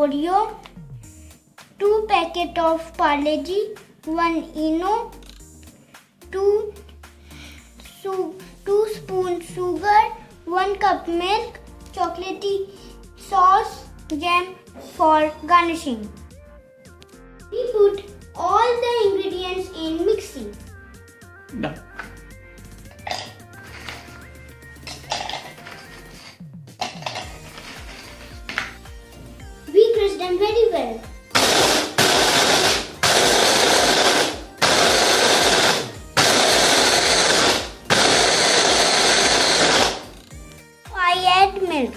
oreo, 2 packet of parle, 1 eno, 2 spoons sugar, 1 cup milk, chocolatey sauce, jam for garnishing. We put all the ingredients in mixing. Done. We crush them very well. I add milk.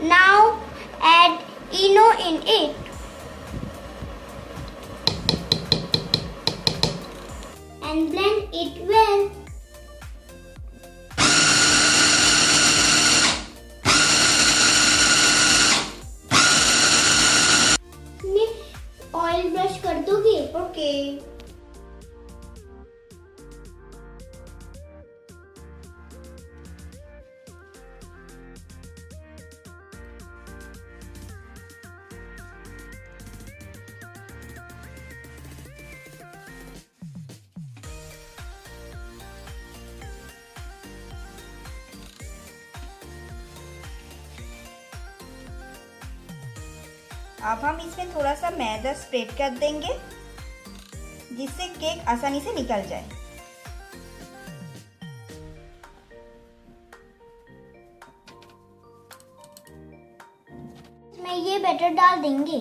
Now add eno in it. And blend it well. इसमें oil brush कर दोगे? Okay. अब हम इसमें थोड़ा सा मैदा spread कर देंगे जिससे केक आसानी से निकल जाए. इसमें ये बैटर डाल देंगे.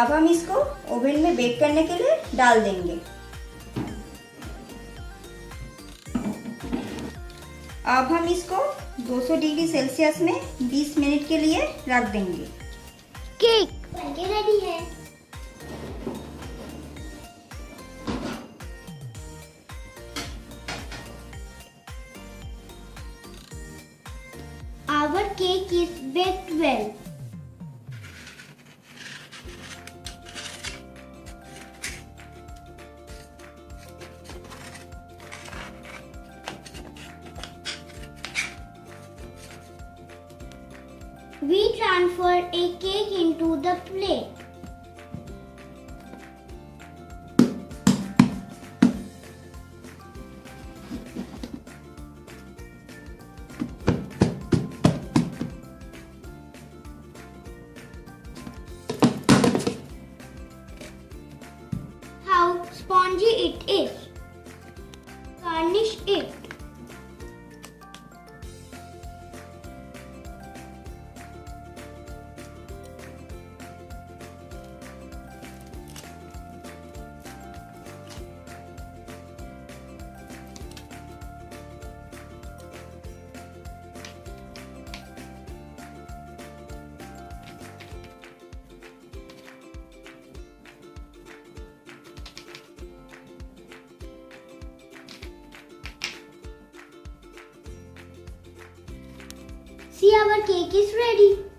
अब हम इसको ओवन में बेक करने के लिए डाल देंगे. अब हम इसको 200 डिग्री सेल्सियस में 20 मिनट के लिए रख देंगे. केक बनके रेडी है. Our cake is baked well. We transfer a cake into the plate. How spongy it is. Garnish it. See, our cake is ready.